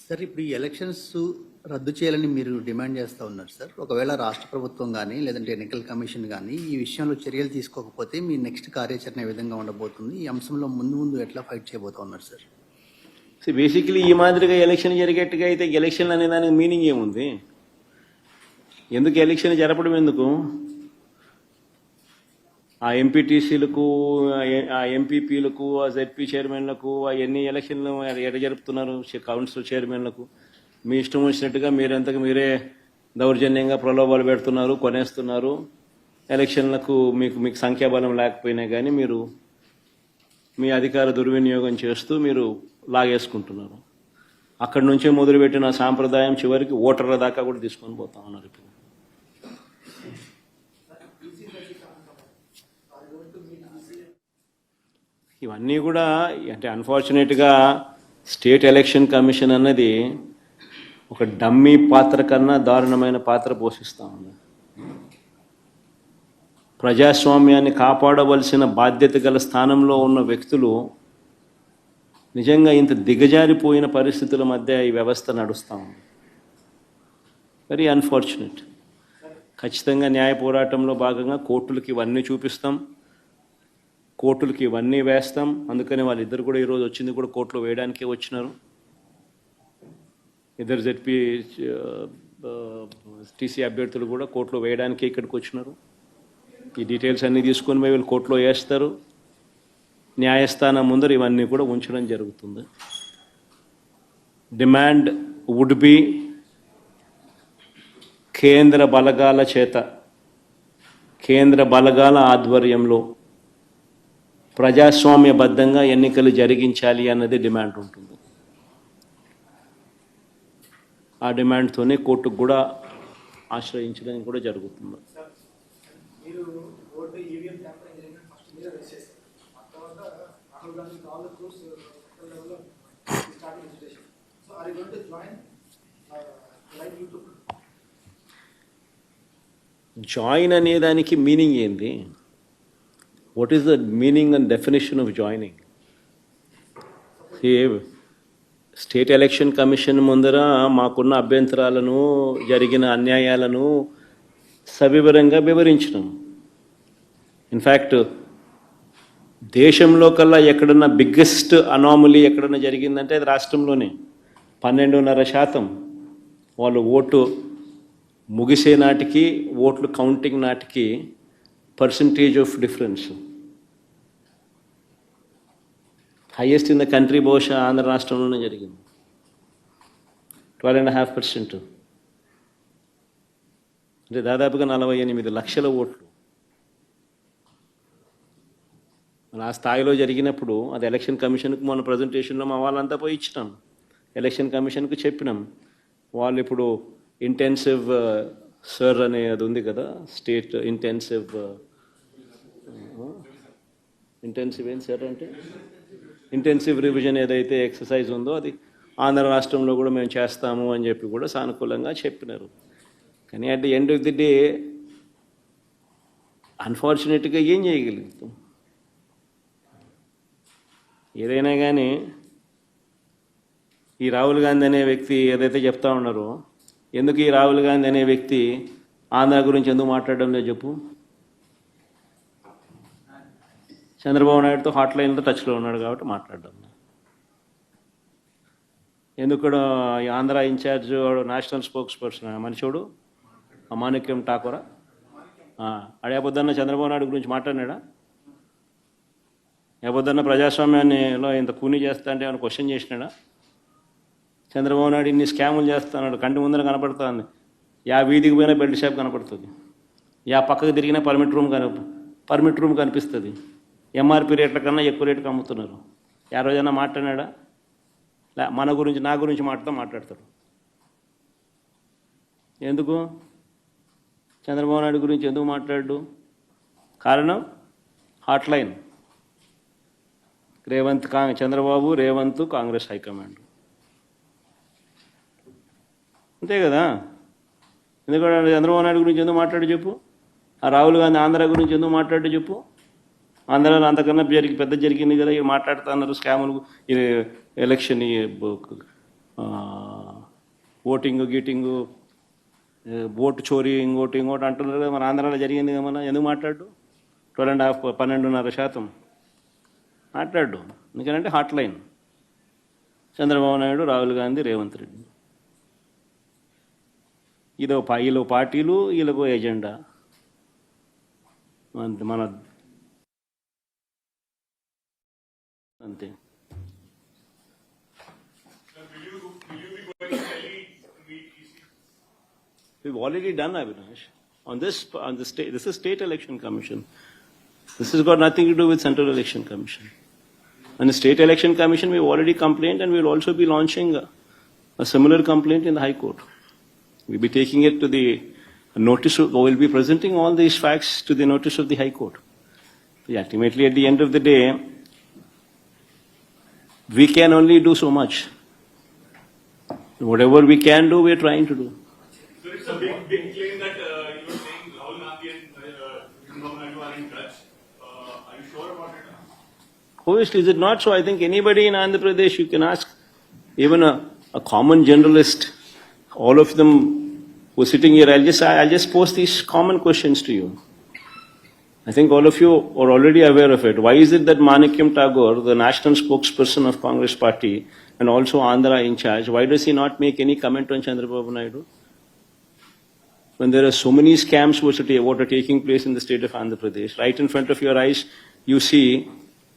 Sir ఇప్పుడు ఈ elections రద్దు చేయాలని మీరు డిమాండ్ చేస్తూ ఉన్నారు సార్. ఒకవేళ రాష్ట్ర ప్రభుత్వం కానీ లేదంటే ఎన్నికల కమిషన్ కానీ ఈ విషయంలో చర్యలు తీసుకోకపోతే మీ నెక్స్ట్ కార్యాచరణ ఏ విధంగా ఉండబోతుంది? ఈ అంశంలో ముందు ఎట్లా ఫైట్ చేయబోతా ఉన్నారు సార్? బేసికలీ ఈ మాదిరిగా ఎలక్షన్ జరిగేట్టుగా అయితే ఎలక్షన్ అనే దానికి మీనింగ్ ఏముంది? ఎందుకు ఎలక్షన్ జరపడం? ఎందుకు ఆ ఎంపీటీసీలకు, ఆ ఎంపీపీలకు, ఆ జెడ్పీ చైర్మన్లకు ఎన్ని ఎలక్షన్లు ఎడ జరుపుతున్నారు? కౌన్సిల్ చైర్మన్లకు మీ ఇష్టం వచ్చినట్టుగా మీరంతకు మీరే దౌర్జన్యంగా ప్రలోభాలు పెడుతున్నారు, కొనేస్తున్నారు. ఎలక్షన్లకు మీకు సంఖ్యాబలం లేకపోయినా కానీ మీరు మీ అధికార దుర్వినియోగం చేస్తూ మీరు లాగేసుకుంటున్నారు. అక్కడి నుంచే మొదలుపెట్టిన సాంప్రదాయం చివరికి ఓటర్ల దాకా కూడా తీసుకొని పోతా ఉన్నారు. ఇప్పుడు ఇవన్నీ కూడా అంటే అన్ఫార్చునేట్గా స్టేట్ ఎలక్షన్ కమిషన్ అన్నది ఒక డమ్మీ పాత్ర కన్నా దారుణమైన పాత్ర పోషిస్తూ ఉంది. ప్రజాస్వామ్యాన్ని కాపాడవలసిన బాధ్యత గల స్థానంలో ఉన్న వ్యక్తులు నిజంగా ఇంత దిగజారిపోయిన పరిస్థితుల మధ్య ఈ వ్యవస్థ నడుస్తూ ఉంది. Very unfortunate. ఖచ్చితంగా న్యాయ పోరాటంలో భాగంగా కోర్టులకి ఇవన్నీ చూపిస్తాం, కోర్టులకి ఇవన్నీ వేస్తాం. అందుకని వాళ్ళిద్దరు కూడా ఈరోజు వచ్చింది కూడా కోర్టులో వేయడానికే వచ్చినారు. ఇద్దరు జెడ్పీ టీసీ అభ్యర్థులు కూడా కోర్టులో వేయడానికే ఇక్కడికి వచ్చినారు. ఈ డీటెయిల్స్ అన్నీ తీసుకొని పోయి వీళ్ళు కోర్టులో వేస్తారు. న్యాయస్థానం ముందర ఇవన్నీ కూడా ఉంచడం జరుగుతుంది. డిమాండ్ వుడ్ బి కేంద్ర బలగాల చేత, కేంద్ర బలగాల ఆధ్వర్యంలో ప్రజాస్వామ్యబద్ధంగా ఎన్నికలు జరిగించాలి అన్నది డిమాండ్ ఉంటుంది. ఆ డిమాండ్తోనే కోర్టుకు కూడా ఆశ్రయించడం కూడా జరుగుతుంది. జాయిన్ అనేదానికి మీనింగ్ ఏంది? What is the meaning and definition of joining? State election commission ముందర మాకున్న అభ్యంతరాలను, జరిగిన అన్యాయాలను సవివరంగా వివరించినాం. ఇన్ఫ్యాక్ట్ దేశంలో కల్లా ఎక్కడన్నా బిగ్గెస్ట్ అనామలీ ఎక్కడన్నా జరిగిందంటే అది రాష్ట్రంలోనే. 12.5% వాళ్ళు ఓటు ముగిసే నాటికి, ఓట్లు కౌంటింగ్ నాటికి percentage of difference highest in the country. బహుశా ఆంధ్ర రాష్ట్రంలోనే జరిగింది. 12.5%. అంటే దాదాపుగా 48 లక్షల ఓట్లు. ఆ స్థాయిలో జరిగినప్పుడు అది ఎలక్షన్ కమిషన్కు మొన్న ప్రజెంటేషన్లో మా వాళ్ళంతా పోయి ఇచ్చినాం. ఎలక్షన్ కమిషన్కు చెప్పినాం. వాళ్ళు ఇప్పుడు ఇంటెన్సివ్ సర్ అనే అది ఉంది కదా, స్టేట్ ఇంటెన్సివ్ ఏం సార్ అంటే ఇంటెన్సివ్ రివిజన్ ఏదైతే ఎక్సర్సైజ్ ఉందో అది ఆంధ్ర రాష్ట్రంలో కూడా మేము చేస్తాము అని చెప్పి కూడా సానుకూలంగా చెప్పినారు. కానీ at the end of the day అన్ఫార్చునేట్గా ఏం చేయగలుగుతాం? ఏదైనా కానీ ఈ రాహుల్ గాంధీ అనే వ్యక్తి ఏదైతే చెప్తా ఉన్నారో, ఎందుకు ఈ రాహుల్ గాంధీ అనే వ్యక్తి ఆంధ్ర గురించి ఎందుకు మాట్లాడడం లేదు చెప్పు? చంద్రబాబు నాయుడుతో హాట్ లైన్లో టచ్లో ఉన్నాడు కాబట్టి మాట్లాడడం. ఎందుకు Andhra in-charge national spokesperson మనిషోడు అమానిక్యం ఠాకూరా అడేపొద్దన్న చంద్రబాబు నాయుడు గురించి మాట్లాడినాడా? ఏపొద్దన్న ప్రజాస్వామ్యాన్నిలో ఇంత కూనీ చేస్తా అంటే ఏమైనా క్వశ్చన్ చేసినాడా? చంద్రబాబు నాయుడు ఇన్ని స్కాములు చేస్తున్నాడు, కంటి ముందర కనపడుతుంది. యా వీధికి పోయినా బెల్ట్ షాప్ కనపడుతుంది, యా పక్కకు తిరిగినా పర్మిట్ రూమ్ కనిపిస్తుంది. ఎంఆర్పి రేట్ల కన్నా ఎక్కువ రేటుకి అమ్ముతున్నారు. ఆ రోజైనా మాట్లాడినాడా? మన గురించి, నా గురించి మాట్లాడతారు. ఎందుకు చంద్రబాబు నాయుడు గురించి ఎందుకు మాట్లాడు? కారణం hot line. Chandrababu, Revanth, Congress high command. అంతే కదా. ఎందుకంటే చంద్రబాబు నాయుడు గురించి ఎందుకు మాట్లాడు చెప్పు? ఆ రాహుల్ గాంధీ ఆంధ్ర గురించి ఎందుకు మాట్లాడు చెప్పు? ఆంధ్రాలో అంతకన్నా పెద్ద జరిగింది కదా, ఇక మాట్లాడుతున్నారు స్కాములు, ఎలక్షన్ ఓటింగ్ గీటింగు ఓటు చోరీ ఇంకోటి అంటున్నారు కదా. మన ఆంధ్రాలో జరిగింది కదా, మన ఎందుకు మాట్లాడు 12.5 12.5% మాట్లాడు. ఎందుకంటే హాట్ లైన్ చంద్రబాబు నాయుడు, రాహుల్ గాంధీ, రేవంత్ రెడ్డి. వీళ్ళు పార్టీలు, వీళ్ళకు ఎజెండా. మన అంతే. We've already done, Avinash. On the state, this is State Election Commission. This has got nothing to do with Central Election Commission. On the State Election Commission, we've already complained, and we'll also be launching a similar complaint in the High Court. We'll be taking it to the notice, we'll be presenting all these facts to the notice of the High Court. Ultimately, at the end of the day, we can only do so much. Whatever we can do, we're trying to do. So it's a big claim that you're saying Rahul Gandhi and Chandrambabu Naidu are in touch. Are you sure about it? Obviously, is it not so? I think anybody in Andhra Pradesh, you can ask, even a common generalist, all of them who are sitting here, I'll just post these common questions to you. I think all of you are already aware of it. Why is it that Manikyam Tagore, the national spokesperson of Congress party and also Andhra in charge, why does he not make any comment on Chandrababu Naidu? When there are so many scams what are taking place in the state of Andhra Pradesh, right in front of your eyes, you see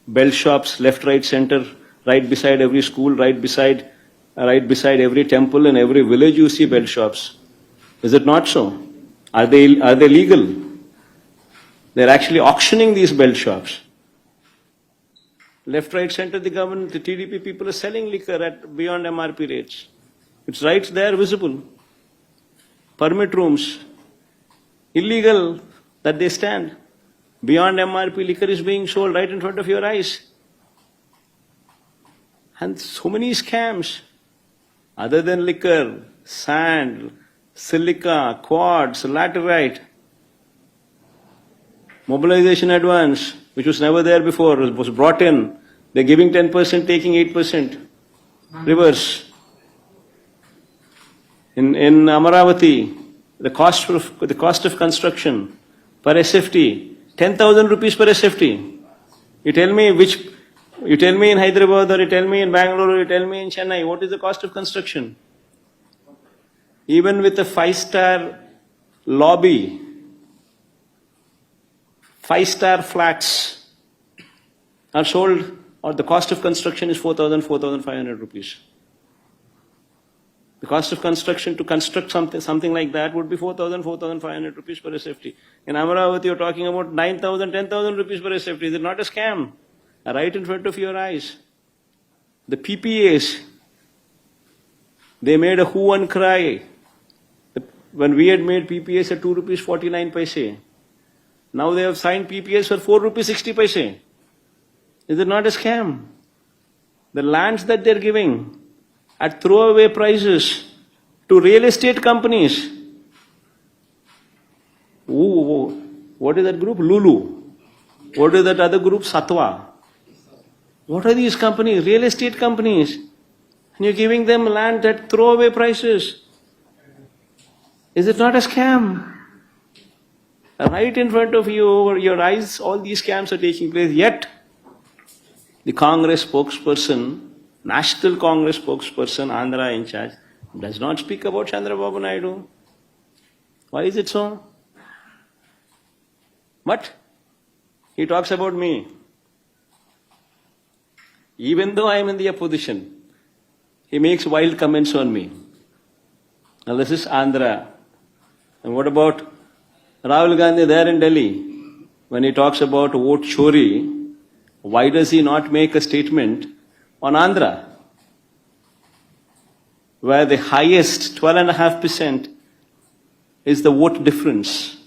bell shops, left, right, center, right beside every school, right beside every temple, and every village you see bell shops. Is it not so? Are they legal? They're actually auctioning these bell shops. Left, right, center, the government, the TDP people are selling liquor at beyond MRP rates. It's right there, visible. Permit rooms, illegal that they stand. Beyond MRP liquor is being sold right in front of your eyes. And so many scams. Other than liquor, sand, silica, quartz, laterite. Mobilization advance, which was never there before, was brought in. They're giving 10%, taking 8%. Reverse. In Amaravati, the cost of construction per SFT, 10,000 rupees per SFT. You tell me in Hyderabad, or you tell me in Bangalore, or you tell me in Chennai, what is the cost of construction? Even with a 5-star lobby, 5-star flats are sold, or the cost of construction is 4,500 rupees. The cost of construction to construct something like that would be 4,500 rupees per SFT. In Amaravati, you're talking about 9,000, 10,000 rupees per SFT. Is it not a scam? Right in front of your eyes. The PPAs, they made a hue and cry. When we had made PPAs at 2 rupees 49 paise. Now they have signed PPAs for 4 rupees 60 paise. Is it not a scam? The lands that they're giving at throwaway prices to real estate companies. Ooh, what is that group? Lulu. What is that other group? Satwa. What are these companies? Real estate companies. And you're giving them land at throwaway prices. Is it not a scam? Right in front of you, over your eyes, all these scams are taking place. Yet, the Congress spokesperson, National Congress spokesperson, Andhra in charge, does not speak about Chandrababu Naidu. Why is it so? But he talks about me. Even though I am in the opposition, he makes wild comments on me. Now this is Andhra. And what about Rahul Gandhi there in Delhi? When he talks about vote chori, why does he not make a statement on Andhra, where the highest 12.5% is the vote difference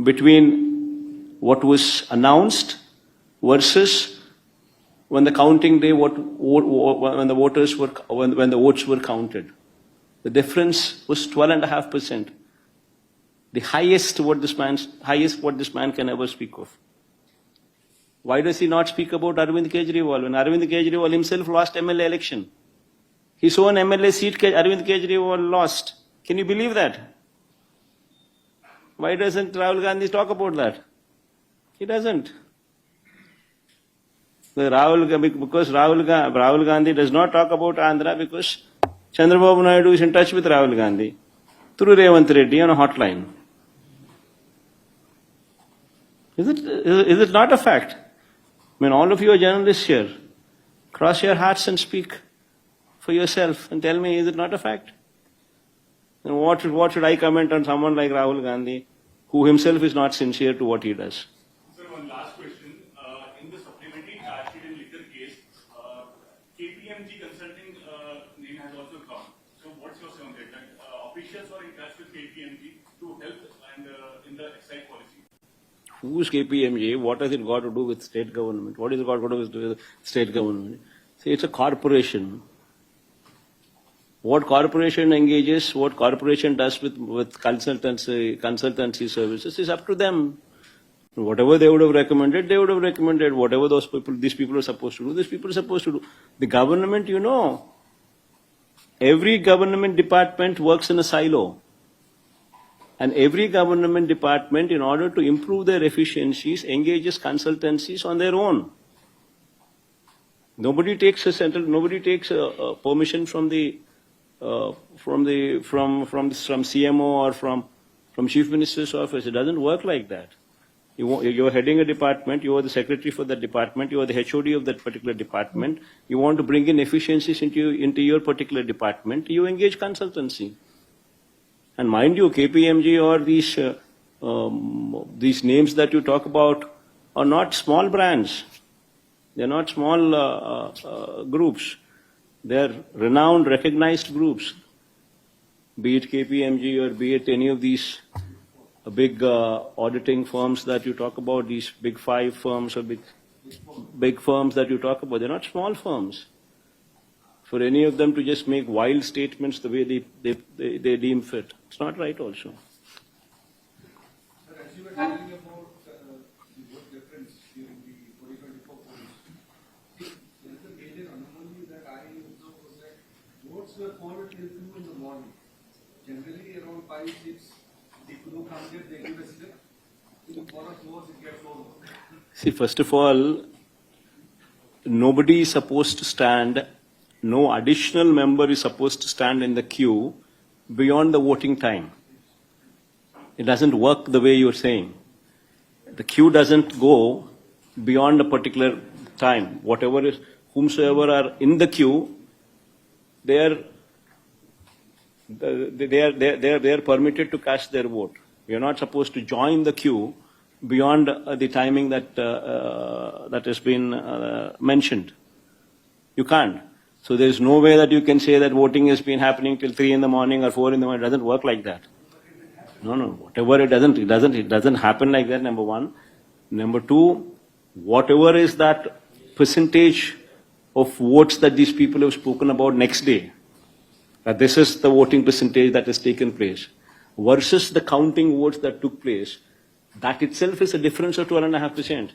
between what was announced versus when the counting day, when the votes were counted. The difference was 12.5%. The highest what this man can ever speak of. Why does he not speak about Arvind Kejriwal when Arvind Kejriwal himself lost MLA election? His own MLA seat, Arvind Kejriwal lost. Can you believe that? Why doesn't Rahul Gandhi talk about that? He doesn't. Because Rahul Gandhi does not talk about Andhra because Chandrababu Naidu is in touch with Rahul Gandhi through Revanth Reddy on a hotline. Is it not a fact? I mean, all of you are journalists here. Cross your hearts and speak for yourself and tell me, is it not a fact? And what should I comment on someone like Rahul Gandhi, who himself is not sincere to what he does? Sir, one last question. In the supplementary charge sheet in liquor case, KPMG Consulting name has also come. So what's your say on that? That officials are in touch with KPMG to help and in the excise policy. Who's KPMG? What has it got to do with state government? What is it got to do with state government? See, it's a corporation. What corporation engages, what corporation does with consultancy services is up to them. Whatever they would have recommended, they would have recommended. Whatever these people are supposed to do, these people are supposed to do. The government, every government department works in a silo. And every government department, in order to improve their efficiencies, engages consultancies on their own. Nobody takes permission from CMO or from Chief Minister's office. It doesn't work like that. You're heading a department, you are the secretary for that department, you are the HOD of that particular department, you want to bring in efficiencies into your particular department, you engage consultancy. And mind you, KPMG or these names that you talk about are not small brands. They're not small groups. They're renowned, recognized groups. Be it KPMG or be it any of these big auditing firms that you talk about, these big 5 firms or big firms that you talk about, they're not small firms. For any of them to just make wild statements the way they deem fit, it's not right also. Sir, as you were telling about the vote difference during the 2024 polls, there is a major anomaly that I observed was that votes were poured till 2 in the morning. Generally around 5, 6, the crew comes here, they give a slip. For us votes, it gets over. See, first of all, nobody is supposed to stand, no additional member is supposed to stand in the queue beyond the voting time. It doesn't work the way you're saying. The queue doesn't go beyond a particular time. Whomsoever are in the queue, they are permitted to cast their vote. You're not supposed to join the queue beyond the timing that has been mentioned. You can't. So there's no way that you can say that voting has been happening till 3 in the morning or 4 in the morning. It doesn't work like that. No. Whatever it doesn't happen like that, number one. Number two, whatever is that percentage of votes that these people have spoken about next day, that this is the voting percentage that has taken place, versus the counting votes that took place, that itself is a difference of 12.5%.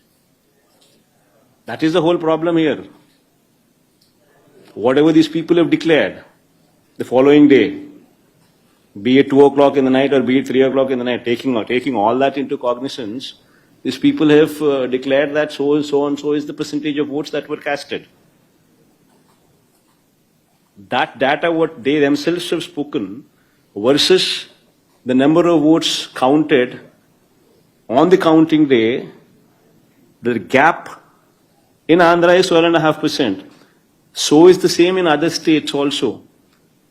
That is the whole problem here. Whatever these people have declared the following day, be it 2 o'clock in the night or be it 3 o'clock in the night, taking all that into cognizance, these people have declared that so and so is the percentage of votes that were casted. That data, what they themselves have spoken, versus the number of votes counted on the counting day, the gap in Andhra is 12.5%. So is the same in other states also.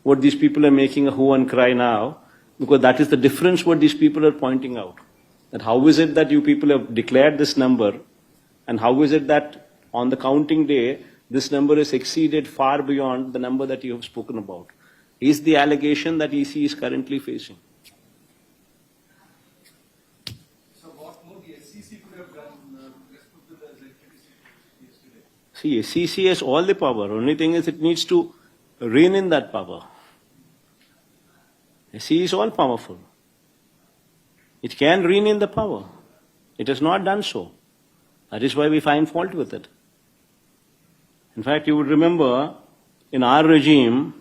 What these people are making a hue and cry now, because that is the difference what these people are pointing out. That how is it that you people have declared this number, and how is it that on the counting day, this number is exceeded far beyond the number that you have spoken about, is the allegation that EC is currently facing. So what more the SEC could have done with respect to the electricity yesterday? See, SEC has all the power. Only thing is it needs to rein in that power. SEC is all powerful. It can rein in the power. It has not done so. That is why we find fault with it. In fact, you would remember in our regime,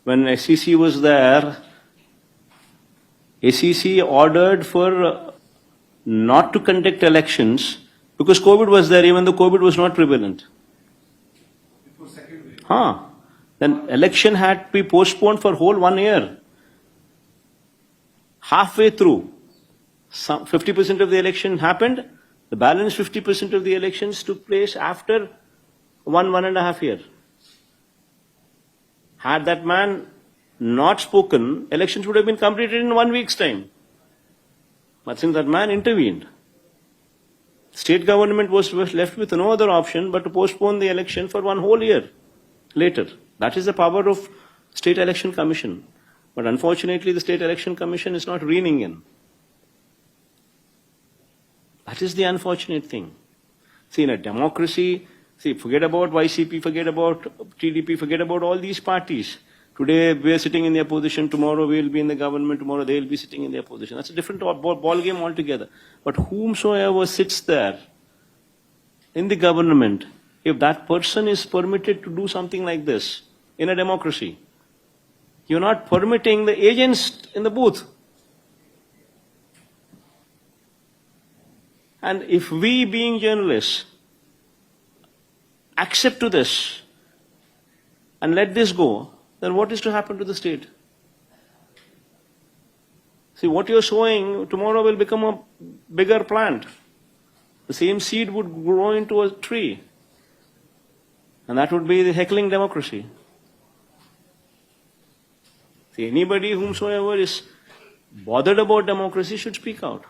when SEC was there, SEC ordered for not to conduct elections because COVID was there, even though COVID was not prevalent. Before second wave. Then election had to be postponed for whole 1 year. Halfway through, 50% of the election happened. The balance 50% of the elections took place after 1.5 years. Had that man not spoken, elections would have been completed in 1 week's time. But since that man intervened, state government was left with no other option but to postpone the election for 1 whole year later. That is the power of State Election Commission. But unfortunately, the State Election Commission is not reining in. That is the unfortunate thing. See, in a democracy, forget about YCP, forget about TDP, forget about all these parties. Today we are sitting in the opposition, tomorrow we will be in the government, tomorrow they will be sitting in the opposition. That's a different ball game altogether. But whomsoever sits there in the government, if that person is permitted to do something like this in a democracy, you're not permitting the agents in the booth. And if we, being journalists, accept to this and let this go, then what is to happen to the state? See, what you're sowing tomorrow will become a bigger plant. The same seed would grow into a tree. And that would be the heckling democracy. See, anybody whomsoever is bothered about democracy should speak out.